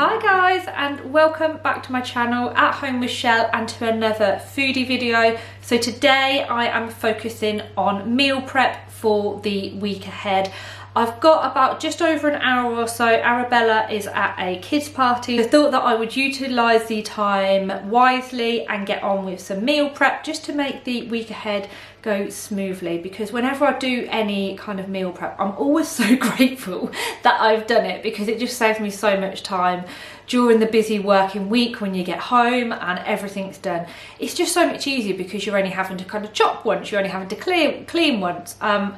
Hi guys, and welcome back to my channel At Home with Chelle and to another foodie video. So today I am focusing on meal prep for the week ahead. I've got about just over an hour or so. Arabella is at a kids party. I thought that I would utilise the time wisely and get on with some meal prep just to make the week ahead go smoothly, because whenever I do any kind of meal prep I'm always so grateful that I've done it, because it just saves me so much time during the busy working week when you get home and everything's done. It's just so much easier because you're only having to kind of chop once, you're only having to clean once.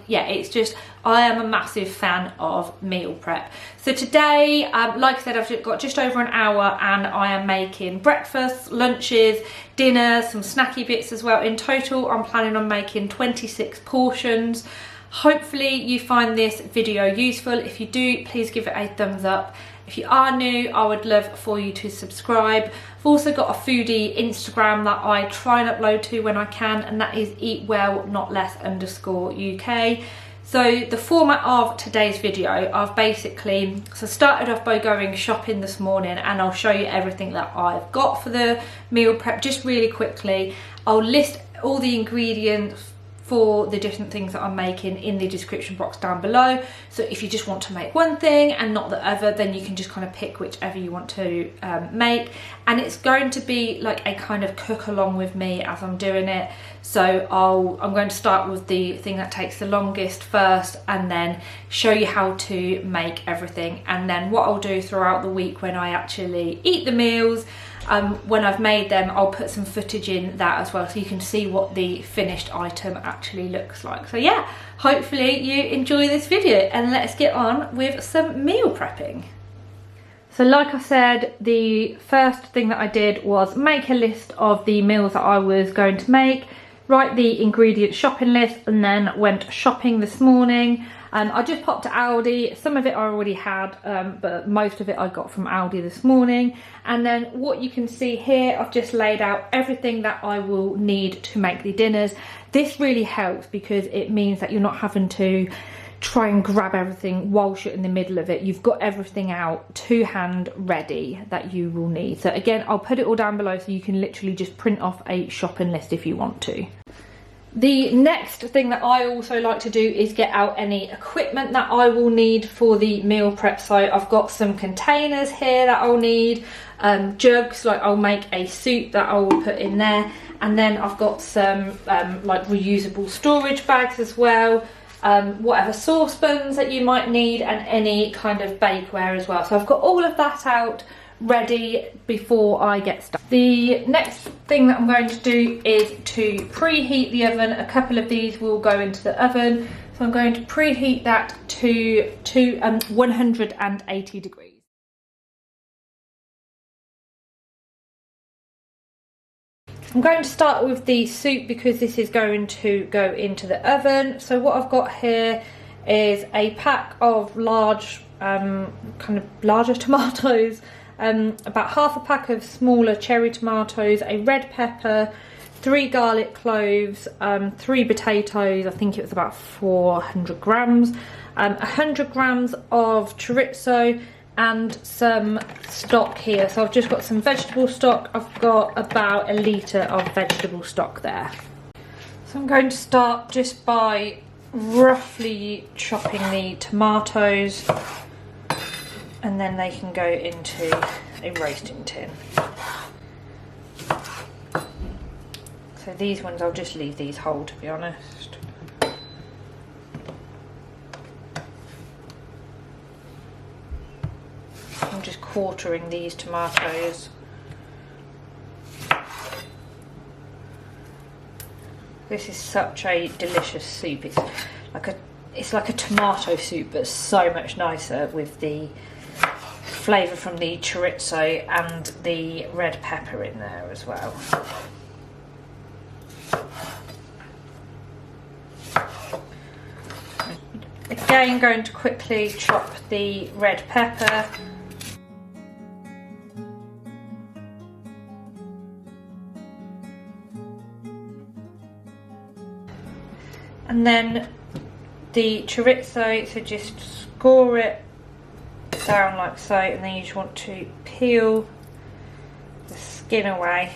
Yeah, it's just, I am a massive fan of meal prep. So today, like I said, I've got just over an hour and I am making breakfast, lunches, dinner, some snacky bits as well. In total, I'm planning on making 26 portions. Hopefully you find this video useful. If you do, please give it a thumbs up. If you are new, I would love for you to subscribe. I've also got a foodie Instagram that I try and upload to when I can, and that is eatwell_UK. So the format of today's video, I've basically started off by going shopping this morning, and I'll show you everything that I've got for the meal prep just really quickly. I'll list all the ingredients for the different things that I'm making in the description box down below. So if you just want to make one thing and not the other, then you can just kind of pick whichever you want to make. And it's going to be like a kind of cook along with me as I'm doing it. So I'm going to start with the thing that takes the longest first, and then show you how to make everything. And then what I'll do throughout the week when I actually eat the meals, when I've made them, I'll put some footage in that as well, so you can see what the finished item actually looks like. So yeah, hopefully you enjoy this video, and let's get on with some meal prepping. So like I said, the first thing that I did was make a list of the meals that I was going to make, write the ingredient shopping list, and then went shopping this morning. I just popped to Aldi. Some of it I already had, but most of it I got from Aldi this morning. And then what you can see here, I've just laid out everything that I will need to make the dinners. This really helps because it means that you're not having to try and grab everything whilst you're in the middle of it. You've got everything out to hand ready that you will need. So again, I'll put it all down below so you can literally just print off a shopping list if you want to. The next thing that I also like to do is get out any equipment that I will need for the meal prep. So I've got some containers here that I'll need, jugs, like I'll make a soup that I will put in there. And then I've got some like reusable storage bags as well, whatever saucepans that you might need, and any kind of bakeware as well. So I've got all of that out ready before I get started. The next thing that I'm going to do is to preheat the oven. A couple of these will go into the oven, so I'm going to preheat that to 180 degrees. I'm going to start with the soup because this is going to go into the oven. So what I've got here is a pack of large, kind of larger tomatoes, about half a pack of smaller cherry tomatoes, a red pepper, 3 garlic cloves, 3 potatoes, I think it was about 400 grams, 100 grams of chorizo, and some stock here. So I've just got some vegetable stock. I've got about a litre of vegetable stock there. So I'm going to start just by roughly chopping the tomatoes, and then they can go into a roasting tin. So these ones, I'll just leave these whole, to be honest. I'm just quartering these tomatoes. This is such a delicious soup. It's like a tomato soup, but so much nicer with the flavour from the chorizo and the red pepper in there as well. Again, going to quickly chop the red pepper. And then the chorizo, so just score it down like so, and then you just want to peel the skin away.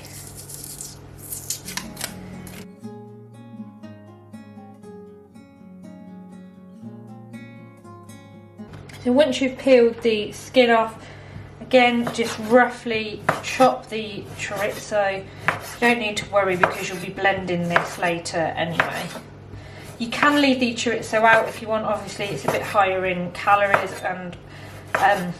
So once you've peeled the skin off, again, just roughly chop the chorizo. You don't need to worry because you'll be blending this later anyway. You can leave the chorizo out if you want. Obviously, it's a bit higher in calories and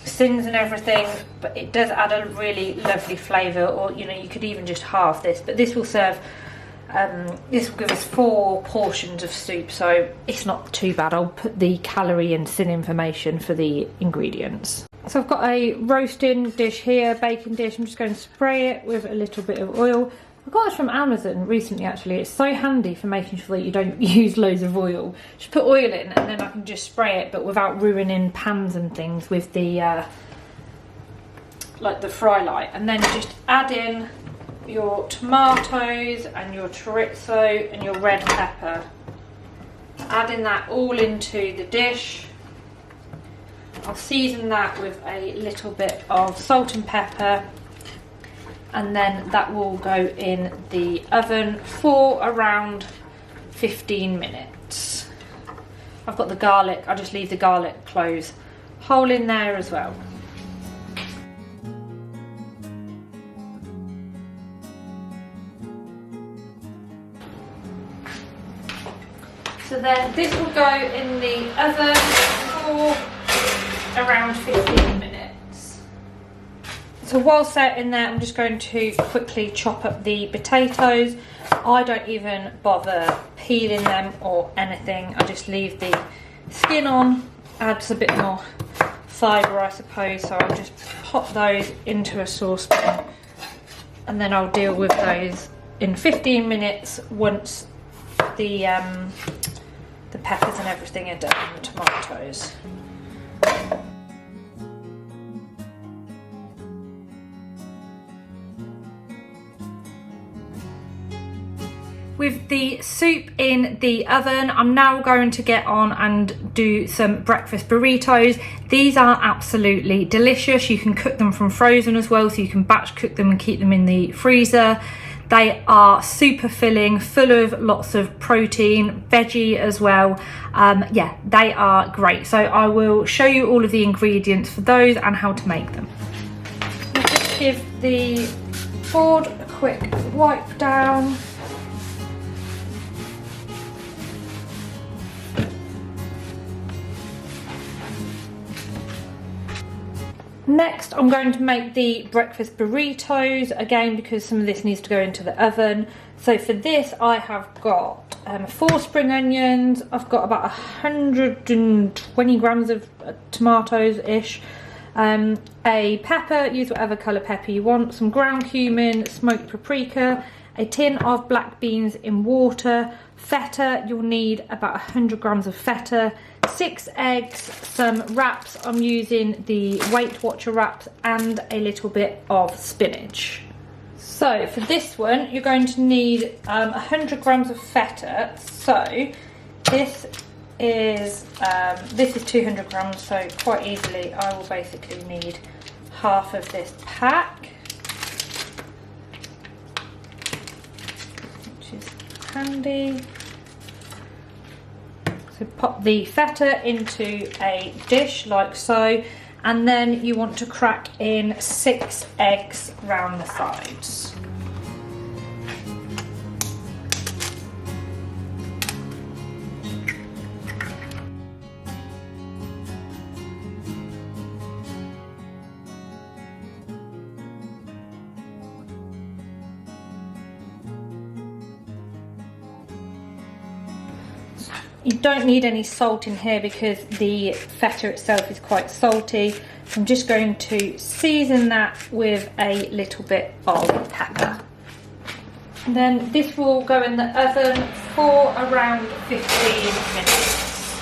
sins and everything, but it does add a really lovely flavour. Or you could even just halve this, but this will serve. This will give us 4 portions of soup, so it's not too bad. I'll put the calorie and sin information for the ingredients. So I've got a roasting dish here, baking dish. I'm just going to spray it with a little bit of oil. I got this from Amazon recently actually. It's so handy for making sure that you don't use loads of oil. Just put oil in and then I can just spray it, but without ruining pans and things with the like the fry light. And then just add in your tomatoes and your chorizo and your red pepper. Adding that all into the dish. I'll season that with a little bit of salt and pepper, and then that will go in the oven for around 15 minutes. I've got the garlic, I just leave the garlic cloves whole in there as well. So then this will go in the oven for around 15 minutes. So whilst they're in there, I'm just going to quickly chop up the potatoes. I don't even bother peeling them or anything. I just leave the skin on, adds a bit more fibre I suppose. So I'll just pop those into a saucepan and then I'll deal with those in 15 minutes once the peppers and everything are done and the tomatoes. With the soup in the oven, I'm now going to get on and do some breakfast burritos. These are absolutely delicious. You can cook them from frozen as well, so you can batch cook them and keep them in the freezer. They are super filling, full of lots of protein, veggie as well. Yeah, they are great. So I will show you all of the ingredients for those and how to make them. Just give the board a quick wipe down. Next, I'm going to make the breakfast burritos, again because some of this needs to go into the oven. So for this I have got 4 spring onions, I've got about 120 grams of tomatoes-ish, a pepper, use whatever colour pepper you want, some ground cumin, smoked paprika, a tin of black beans in water, feta, you'll need about 100 grams of feta, 6 eggs, some wraps, I'm using the Weight Watcher wraps, and a little bit of spinach. So for this one you're going to need 100 grams of feta, so this is 200 grams, so quite easily I will basically need half of this pack, which is handy. So pop the feta into a dish like so, and then you want to crack in 6 eggs round the sides. You don't need any salt in here because the feta itself is quite salty. I'm just going to season that with a little bit of pepper. And then this will go in the oven for around 15 minutes.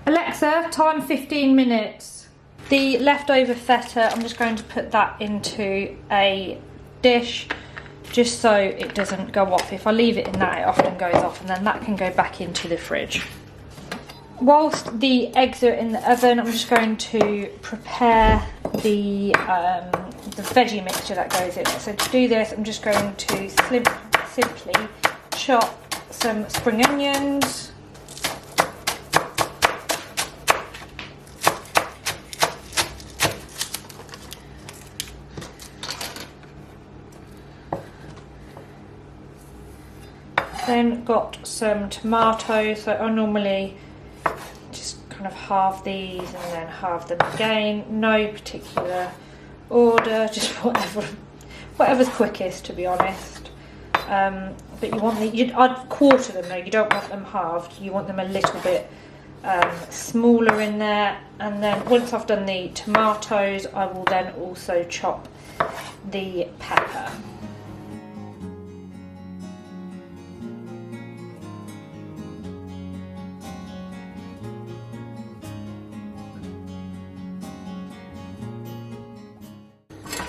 Alexa, time 15 minutes. The leftover feta, I'm just going to put that into a dish, just so it doesn't go off. If I leave it in that, it often goes off, and then that can go back into the fridge. whilst the eggs are in the oven, I'm just going to prepare the veggie mixture that goes in it. So to do this, I'm just going to simply chop some spring onions, then got some tomatoes. So I normally just kind of halve these and then halve them again. No particular order, just whatever's quickest, to be honest. But you want I'd quarter them though. You don't want them halved. You want them a little bit smaller in there. And then once I've done the tomatoes, I will then also chop the pepper.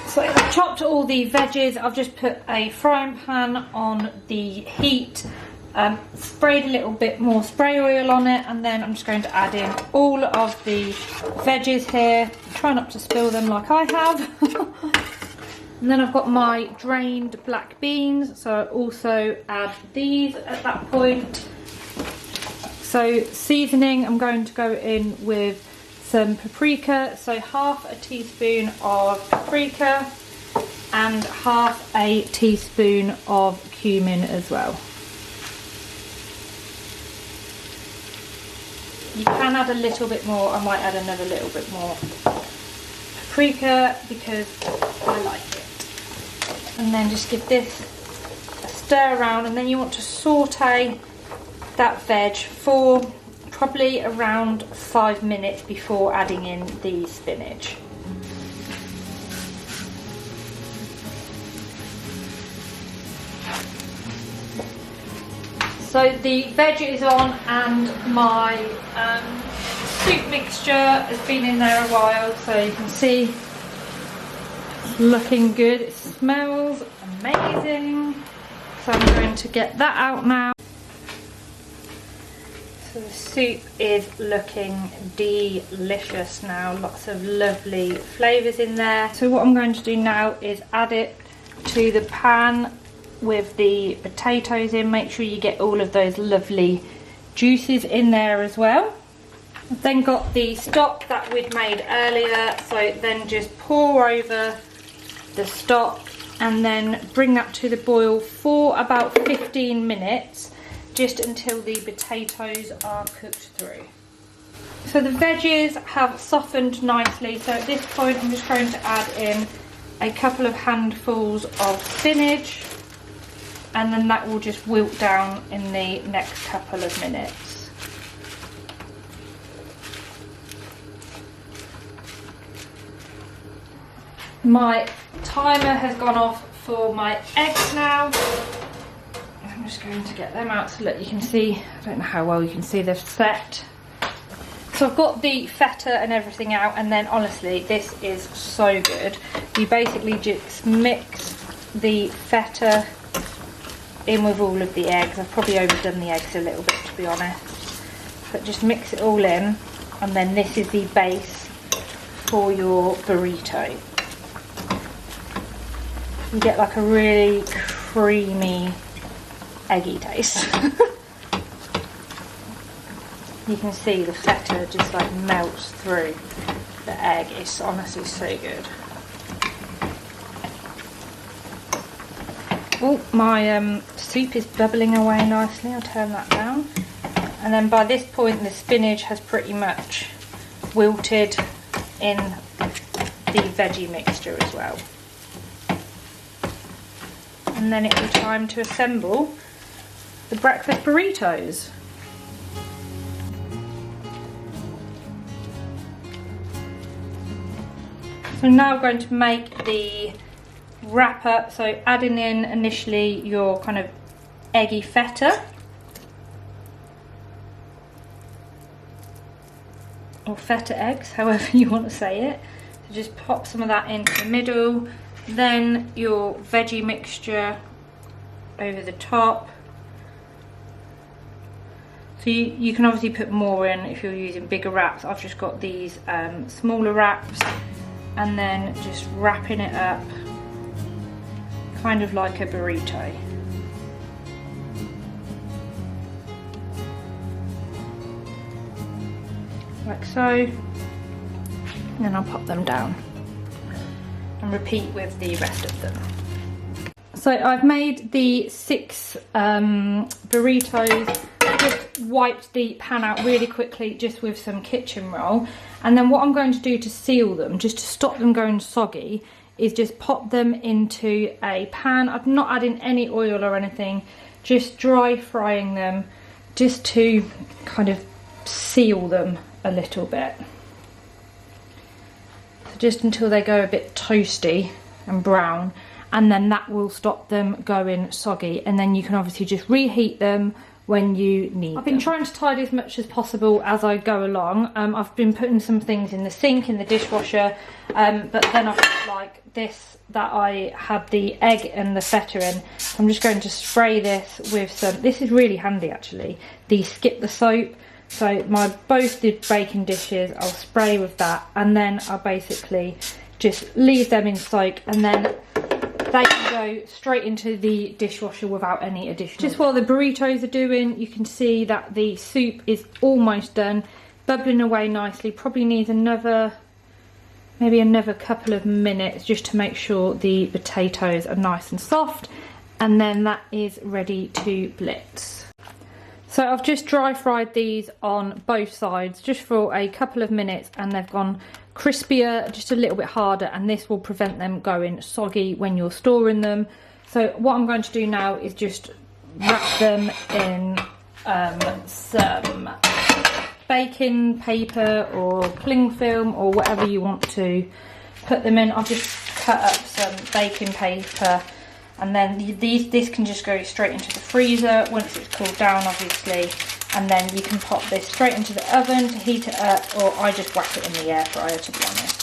So I've chopped all the veggies. I've just put a frying pan on the heat, sprayed a little bit more spray oil on it, and then I'm just going to add in all of the veggies here. Try not to spill them like I have. And then I've got my drained black beans, so I also add these at that point. So seasoning, I'm going to go in with some paprika, so half a teaspoon of paprika and half a teaspoon of cumin as well. You can add a little bit more. I might add another little bit more paprika because I like it. And then just give this a stir around, and then you want to saute that veg for probably around 5 minutes before adding in the spinach. So the veg is on, and my soup mixture has been in there a while, so you can see it's looking good. It smells amazing. So I'm going to get that out now. So the soup is looking delicious now, lots of lovely flavours in there. So what I'm going to do now is add it to the pan with the potatoes in. Make sure you get all of those lovely juices in there as well. I've then got the stock that we'd made earlier, so then just pour over the stock and then bring that to the boil for about 15 minutes. Just until the potatoes are cooked through. So the veggies have softened nicely, so at this point I'm just going to add in a couple of handfuls of spinach, and then that will just wilt down in the next couple of minutes. My timer has gone off for my eggs now. I'm just going to get them out so that you can see. I don't know how well you can see, they've set. So I've got the feta and everything out, and then honestly this is so good. You basically just mix the feta in with all of the eggs. I've probably overdone the eggs a little bit, to be honest, but just mix it all in, and then this is the base for your burrito. You get like a really creamy eggy taste. You can see the feta just like melts through the egg. It's honestly so good. Oh, my soup is bubbling away nicely. I'll turn that down. And then by this point the spinach has pretty much wilted in the veggie mixture as well. And then it'll be time to assemble the breakfast burritos. So now we're going to make the wrapper, so adding in initially your kind of eggy feta, or feta eggs, however you want to say it. So just pop some of that into the middle, then your veggie mixture over the top. So you can obviously put more in if you're using bigger wraps. I've just got these smaller wraps, and then just wrapping it up kind of like a burrito. Like so. And then I'll pop them down and repeat with the rest of them. So I've made the 6 burritos. Just wiped the pan out really quickly just with some kitchen roll, and then what I'm going to do to seal them, just to stop them going soggy, is just pop them into a pan. I'm not adding any oil or anything, just dry frying them just to kind of seal them a little bit. So just until they go a bit toasty and brown, and then that will stop them going soggy, and then you can obviously just reheat them when you need I've been trying to tidy as much as possible as I go along. I've been putting some things in the sink, in the dishwasher, but then I've got like this that I had the egg and the feta in. I'm just going to spray this with some, this is really handy actually, the skip the soap. So both the baking dishes I'll spray with that, and then I'll basically just leave them in soak, and then they can go straight into the dishwasher without any additional. Just while the burritos are doing, you can see that the soup is almost done, bubbling away nicely. Probably needs maybe another couple of minutes just to make sure the potatoes are nice and soft, and then that is ready to blitz. So I've just dry fried these on both sides just for a couple of minutes, and they've gone crispier, just a little bit harder, and this will prevent them going soggy when you're storing them. So what I'm going to do now is just wrap them in some baking paper or cling film or whatever you want to put them in. I've just cut up some baking paper, and then this can just go straight into the freezer once it's cooled down, obviously, and then you can pop this straight into the oven to heat it up, or I just whack it in the air fryer, to be honest.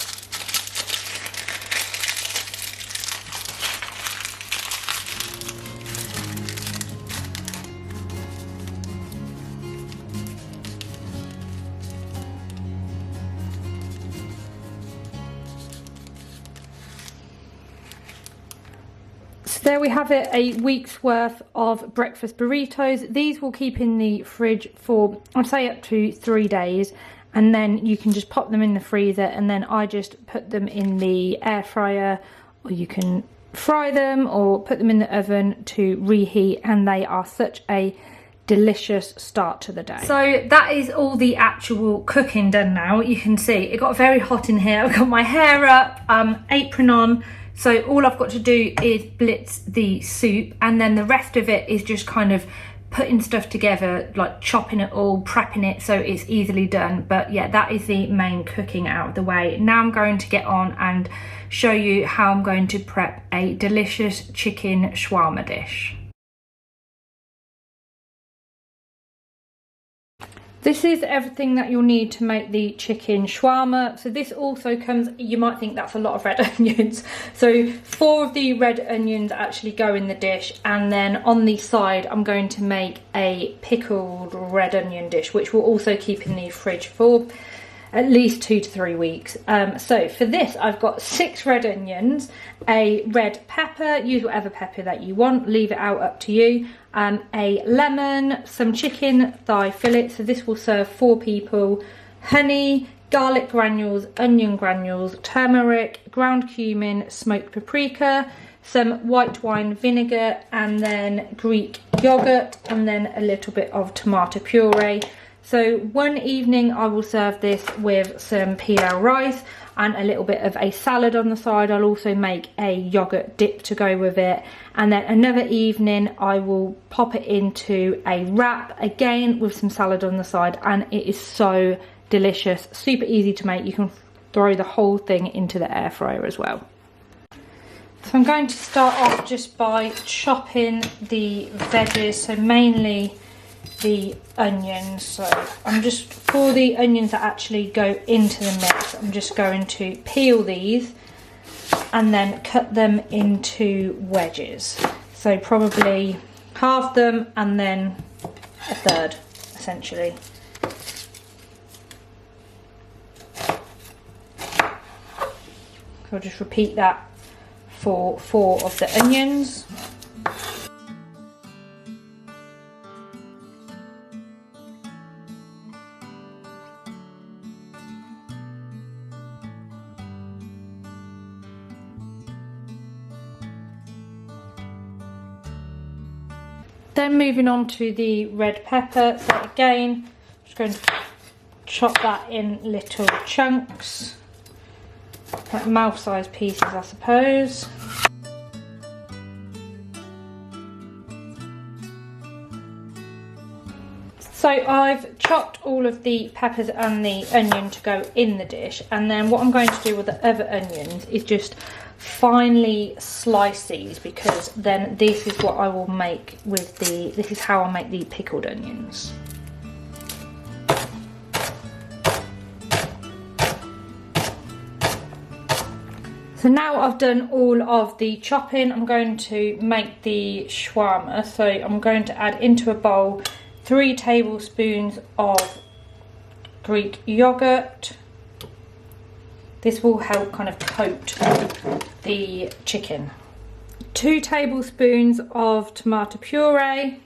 There we have it, a week's worth of breakfast burritos. These will keep in the fridge for, I'd say, up to 3 days, and then you can just pop them in the freezer, and then I just put them in the air fryer, or you can fry them or put them in the oven to reheat, and they are such a delicious start to the day. So that is all the actual cooking done now. You can see it got very hot in here. I've got my hair up, apron on. So all I've got to do is blitz the soup, and then the rest of it is just kind of putting stuff together, like chopping it all, prepping it so it's easily done. But yeah, that is the main cooking out of the way. Now I'm going to get on and show you how I'm going to prep a delicious chicken shawarma dish. This is everything that you'll need to make the chicken shawarma. So this also comes, you might think that's a lot of red onions. So 4 of the red onions actually go in the dish, and then on the side I'm going to make a pickled red onion dish, which will also keep in the fridge for at least 2 to 3 weeks. So for this I've got 6 red onions, a red pepper, use whatever pepper that you want, leave it out up to you, a lemon, some chicken thigh fillet, so this will serve 4 people, honey, garlic granules, onion granules, turmeric, ground cumin, smoked paprika, some white wine vinegar, and then Greek yogurt, and then a little bit of tomato puree. So one evening I will serve this with some pilau rice and a little bit of a salad on the side. I'll also make a yogurt dip to go with it. And then another evening I will pop it into a wrap, again with some salad on the side, and it is so delicious, super easy to make. You can throw the whole thing into the air fryer as well. So I'm going to start off just by chopping the veggies, so mainly the onions. So I'm just, for the onions that actually go into the mix, I'm just going to peel these and then cut them into wedges. So probably half them and then a third, essentially. I'll just repeat that for 4 of the onions. Then moving on to the red pepper. So again, I'm just going to chop that in little chunks, like mouth-sized pieces, I suppose. So I've chopped all of the peppers and the onion to go in the dish, and then what I'm going to do with the other onions is just finely slice these, because then this is what I will make with this is how I'll make the pickled onions. So now I've done all of the chopping, I'm going to make the shawarma. So I'm going to add into a bowl 3 tablespoons of Greek yogurt. This will help kind of coat the chicken. 2 tablespoons of tomato puree.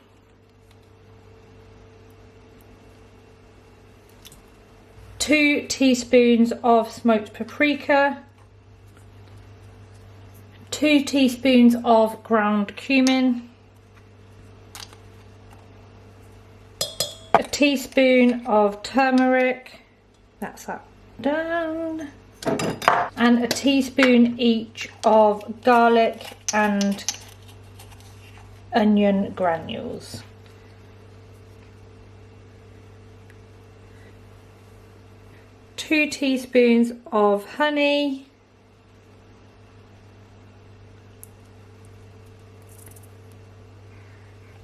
2 teaspoons of smoked paprika. 2 teaspoons of ground cumin. A teaspoon of turmeric. That's that done. And a teaspoon each of garlic and onion granules. Two teaspoons of honey.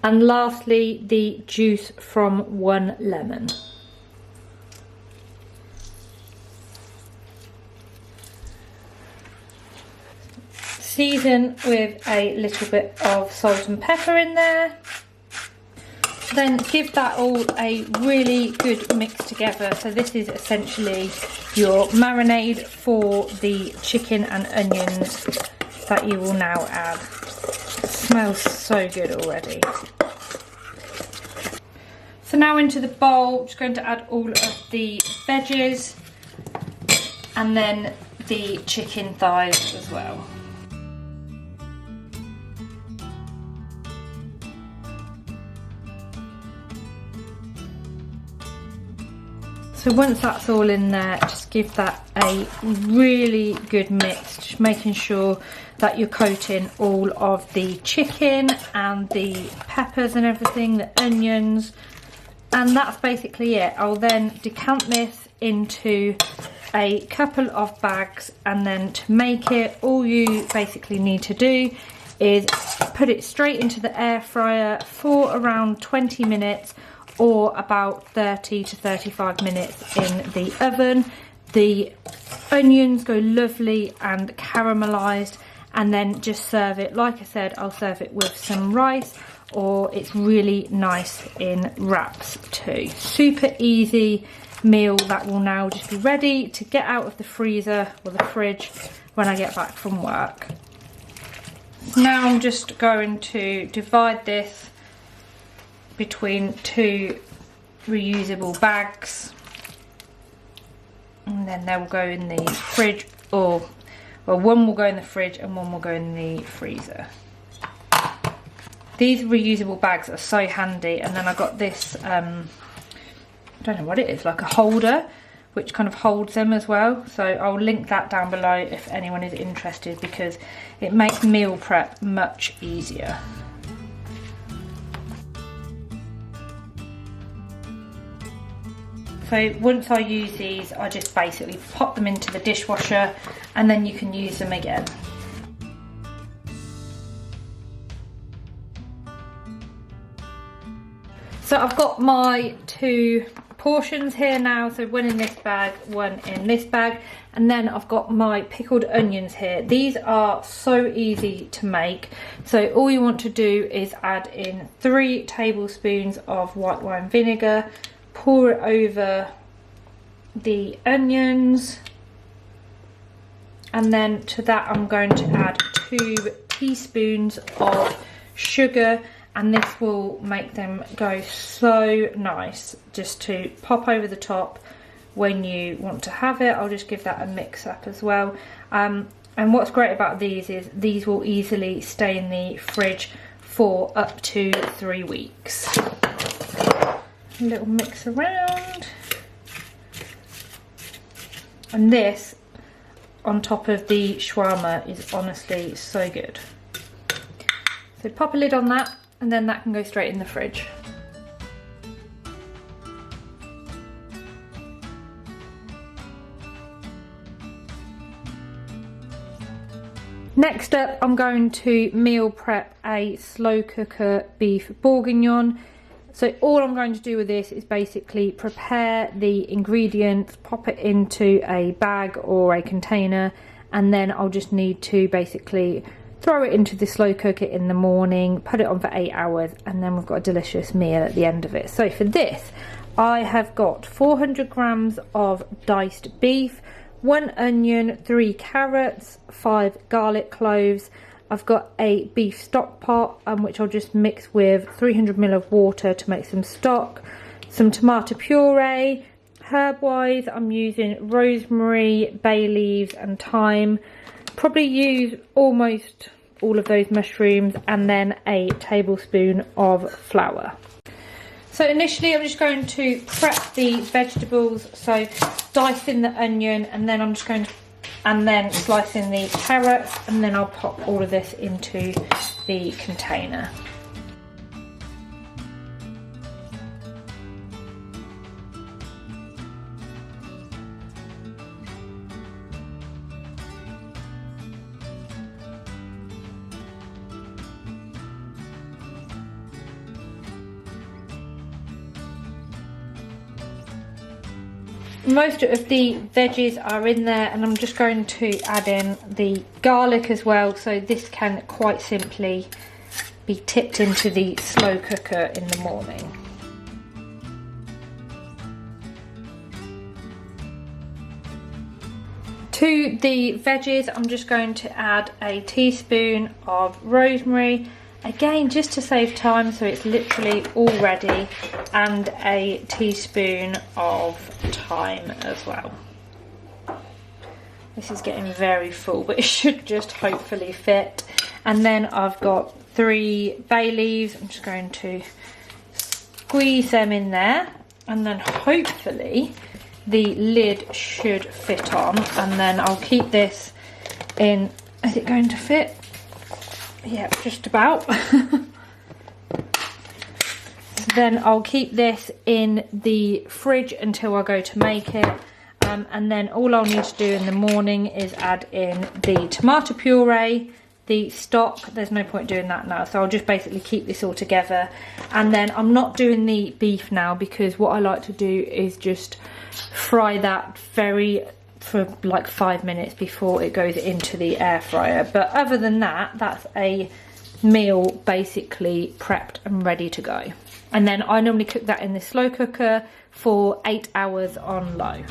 And lastly, the juice from 1 lemon. Season with a little bit of salt and pepper in there. Then give that all a really good mix together. So this is essentially your marinade for the chicken and onions that you will now add. It smells so good already. So now into the bowl, I'm just going to add all of the veggies and then the chicken thighs as well. So once that's all in there, just give that a really good mix, just making sure that you're coating all of the chicken and the peppers and everything, the onions, and that's basically it. I'll then decant this into a couple of bags, and then to make it, all you basically need to do is put it straight into the air fryer for around 20 minutes or about 30 to 35 minutes in the oven. The onions go lovely and caramelised, and then just serve it. Like I said, I'll serve it with some rice, or it's really nice in wraps too. Super easy meal that will now just be ready to get out of the freezer or the fridge when I get back from work. Now I'm just going to divide this between 2 reusable bags, and then they will go in the fridge, or well, one will go in the fridge and one will go in the freezer. These reusable bags are so handy, and then I got this I don't know what it is, like a holder which kind of holds them as well, so I'll link that down below if anyone is interested, because it makes meal prep much easier. So once I use these, I just basically pop them into the dishwasher and then you can use them again. So I've got my 2 portions here now, so one in this bag, one in this bag, and then I've got my pickled onions here. These are so easy to make, so all you want to do is add in 3 tablespoons of white wine vinegar, pour it over the onions, and then to that I'm going to add 2 teaspoons of sugar, and this will make them go so nice just to pop over the top when you want to have it. I'll just give that a mix up as well. And what's great about these is these will easily stay in the fridge for up to 3 weeks. A little mix around. And this on top of the shawarma is honestly so good. So pop a lid on that, and then that can go straight in the fridge. Next up, I'm going to meal prep a slow cooker beef bourguignon. So all I'm going to do with this is basically prepare the ingredients, pop it into a bag or a container, and then I'll just need to basically throw it into the slow cooker in the morning, put it on for 8 hours, and then we've got a delicious meal at the end of it. So for this, I have got 400 grams of diced beef, 1 onion, 3 carrots, 5 garlic cloves. I've got a beef stock pot, which I'll just mix with 300 ml of water to make some stock, some tomato puree. Herb-wise, I'm using rosemary, bay leaves and thyme. Probably use almost all of those mushrooms, and then a tablespoon of flour. So initially I'm just going to prep the vegetables, so dicing the onion, and then I'm just going to, and then slicing the carrots, and then I'll pop all of this into the container. Most of the veggies are in there, and I'm just going to add in the garlic as well, so this can quite simply be tipped into the slow cooker in the morning. To the veggies, I'm just going to add a teaspoon of rosemary, again just to save time, so it's literally all ready, and a teaspoon of thyme as well. This is getting very full, but it should just hopefully fit. And then I've got 3 bay leaves. I'm just going to squeeze them in there, and then hopefully the lid should fit on, and then I'll keep this in. Is it going to fit? Yeah, just about. Then I'll keep this in the fridge until I go to make it, and then all I'll need to do in the morning is add in the tomato puree, the stock. There's no point doing that now, so I'll just basically keep this all together. And then I'm not doing the beef now, because what I like to do is just fry that for like 5 minutes before it goes into the air fryer. But other than that, that's a meal basically prepped and ready to go. And then I normally cook that in the slow cooker for 8 hours on low.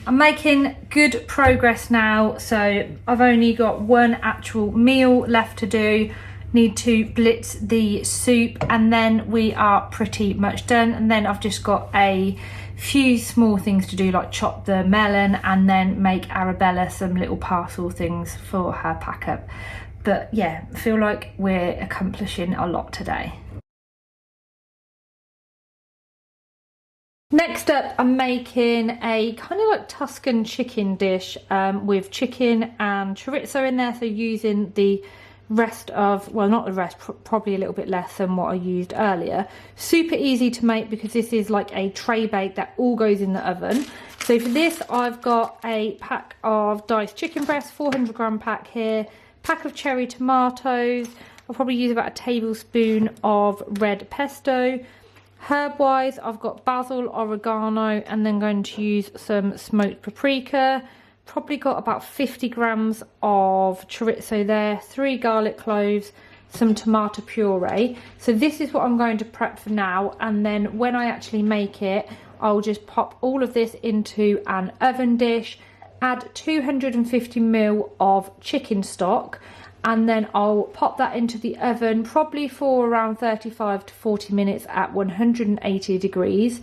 I'm making good progress now, so I've only got one actual meal left to do. Need to blitz the soup, and then we are pretty much done. And then I've just got a few small things to do, like chop the melon and then make Arabella some little parcel things for her pack up. But yeah, I feel like we're accomplishing a lot today. Next up, I'm making a kind of like Tuscan chicken dish with chicken and chorizo in there, so using the rest of, well, not the rest, probably a little bit less than what I used earlier. Super easy to make because this is like a tray bake that all goes in the oven. So So for this, I've got a pack of diced chicken breasts, 400 g pack here, pack of cherry tomatoes. I'll probably use about a tablespoon of red pesto. Herb-wise, I've got basil, oregano, and then going to use some smoked paprika. Probably got about 50 grams of chorizo there, 3 garlic cloves, some tomato puree. So this is what I'm going to prep for now, and then when I actually make it, I'll just pop all of this into an oven dish, add 250 ml of chicken stock, and then I'll pop that into the oven probably for around 35 to 40 minutes at 180 degrees.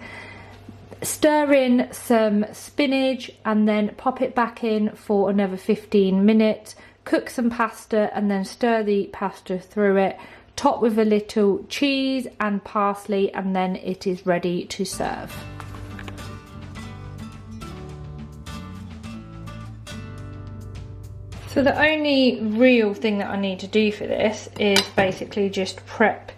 Stir in some spinach and then pop it back in for another 15 minutes. Cook some pasta and then stir the pasta through it. Top with a little cheese and parsley, and then it is ready to serve. So the only real thing that I need to do for this is basically just prep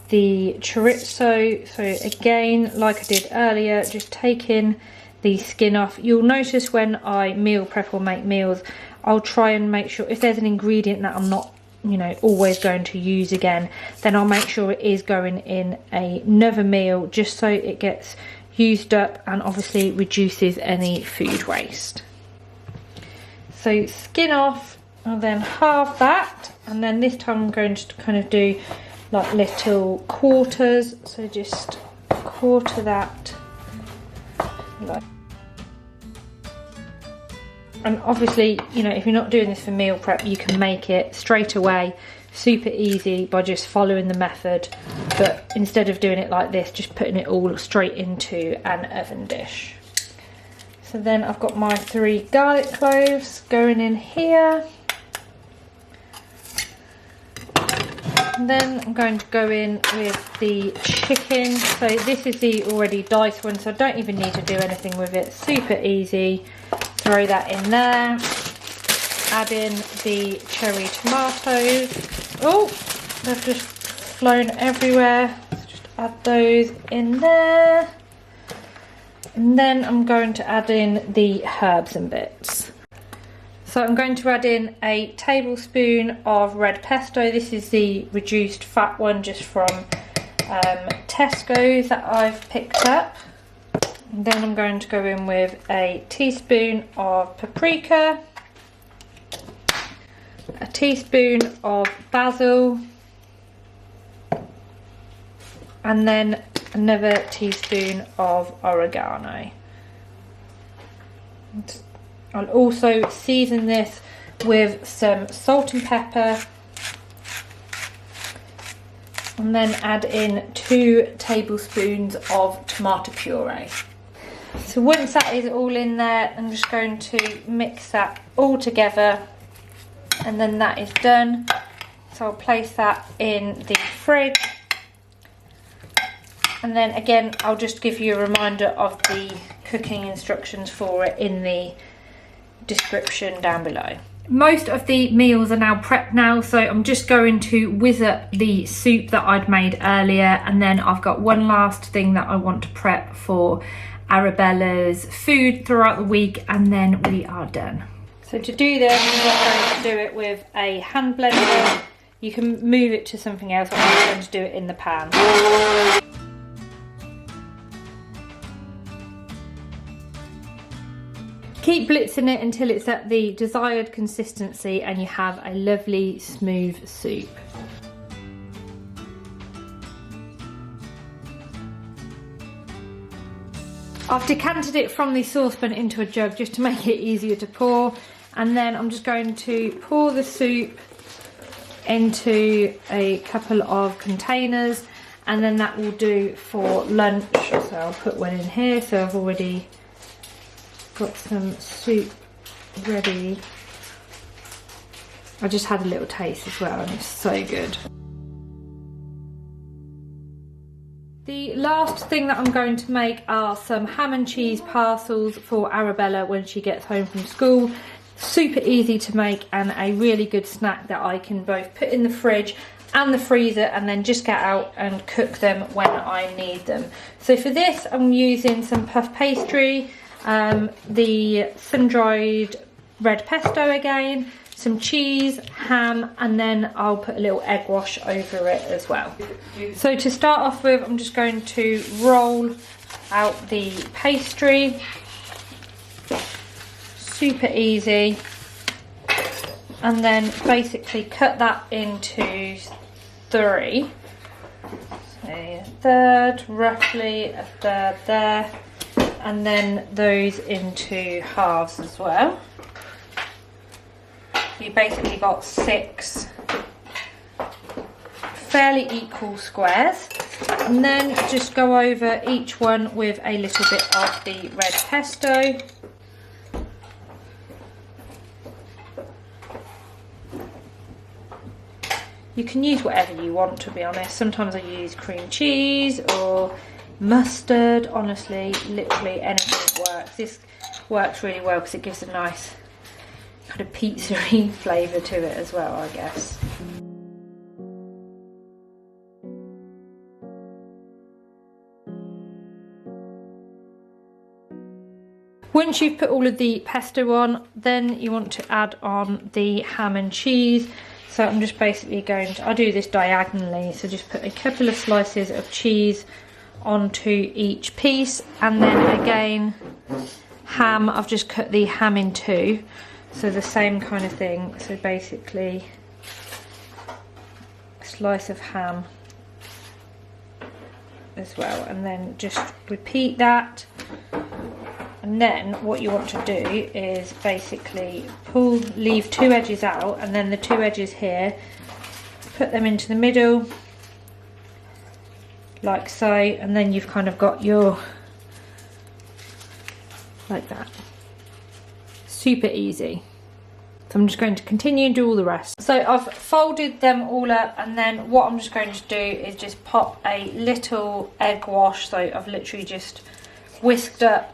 the chorizo. So again, like I did earlier, just taking the skin off. You'll notice when I meal prep or make meals, I'll try and make sure if there's an ingredient that I'm not, you know, always going to use again, then I'll make sure it is going in another meal, just so it gets used up and obviously reduces any food waste. So skin off and then halve that, and then this time I'm going to kind of do like little quarters. So just quarter that like. And obviously, you know, if you're not doing this for meal prep, you can make it straight away, super easy, by just following the method. But instead of doing it like this, just putting it all straight into an oven dish. So then I've got my 3 garlic cloves going in here. And then I'm going to go in with the chicken. So this is the already diced one, so I don't even need to do anything with it. Super easy. Throw that in there. Add in the cherry tomatoes. Oh, they've just flown everywhere. Let's just add those in there. And then I'm going to add in the herbs and bits. So I'm going to add in a tablespoon of red pesto. This is the reduced fat one, just from Tesco's, that I've picked up. And then I'm going to go in with a teaspoon of paprika, a teaspoon of basil, and then another teaspoon of oregano. I'll also season this with some salt and pepper, and then add in 2 tablespoons of tomato puree. So once that is all in there, I'm just going to mix that all together, and then that is done. So I'll place that in the fridge. And then again, I'll just give you a reminder of the cooking instructions for it in the description down below. Most of the meals are now prepped now, so I'm just going to whiz up the soup that I'd made earlier, and then I've got one last thing that I want to prep for Arabella's food throughout the week, and then we are done. So to do this, I'm going to do it with a hand blender. You can move it to something else, but I'm going to do it in the pan. Keep blitzing it until it's at the desired consistency and you have a lovely smooth soup. I've decanted it from the saucepan into a jug just to make it easier to pour, and then I'm just going to pour the soup into a couple of containers, and then that will do for lunch. So I'll put one in here, so I've already got some soup ready. I just had a little taste as well, and it's so good. The last thing that I'm going to make are some ham and cheese parcels for Arabella when she gets home from school. Super easy to make and a really good snack that I can both put in the fridge and the freezer and then just get out and cook them when I need them. So for this, I'm using some puff pastry. the sun-dried red pesto again, some cheese, ham, and then I'll put a little egg wash over it as well. So to start off with, I'm just going to roll out the pastry. Super easy. And then basically cut that into 3. So a third, roughly a third there, and then those into halves as well. You basically got 6 fairly equal squares, and then just go over each one with a little bit of the red pesto. You can use whatever you want, to be honest. Sometimes I use cream cheese or mustard. Honestly, literally anything works. This works really well because it gives a nice kind of pizza-y flavour to it as well, I guess. Once you've put all of the pesto on, then you want to add on the ham and cheese. So I'm just basically going to, I do this diagonally, so just put a couple of slices of cheese onto each piece, and then again, ham, I've just cut the ham in 2, so the same kind of thing. So basically, a slice of ham as well, and then just repeat that. And then what you want to do is basically leave 2 edges out, and then the 2 edges here, put them into the middle, like so, and then you've kind of got your, like that. Super easy. So I'm just going to continue and do all the rest. So I've folded them all up, and then what I'm just going to do is just pop a little egg wash. So I've literally just whisked up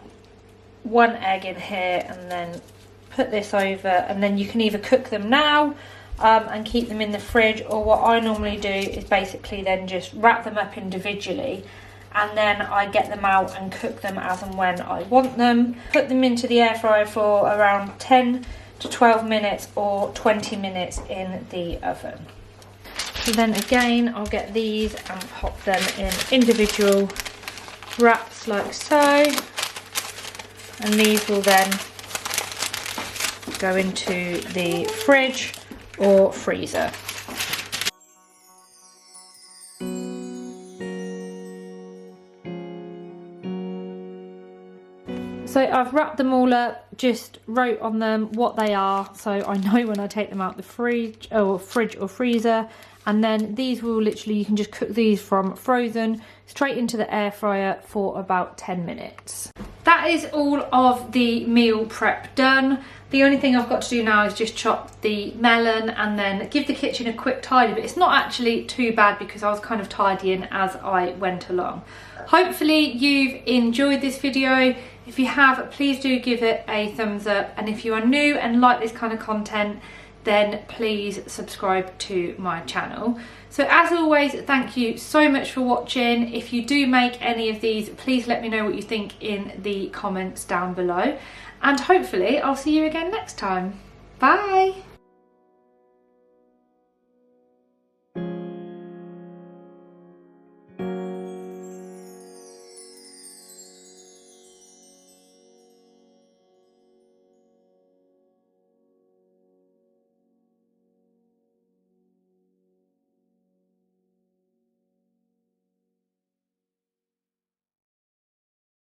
1 egg in here, and then put this over, and then you can either cook them now and keep them in the fridge, or what I normally do is basically then just wrap them up individually, and then I get them out and cook them as and when I want them. Put them into the air fryer for around 10 to 12 minutes or 20 minutes in the oven. So then again, I'll get these and pop them in individual wraps like so. And these will then go into the fridge or freezer. So I've wrapped them all up, just wrote on them what they are, so I know when I take them out the fridge or freezer. And then these will literally, you can just cook these from frozen straight into the air fryer for about 10 minutes. That is all of the meal prep done. The only thing I've got to do now is just chop the melon and then give the kitchen a quick tidy, but it's not actually too bad because I was kind of tidying as I went along. Hopefully you've enjoyed this video. If you have, please do give it a thumbs up, and if you are new and like this kind of content, then please subscribe to my channel. So as always, thank you so much for watching. If you do make any of these, please let me know what you think in the comments down below, and hopefully I'll see you again next time. Bye.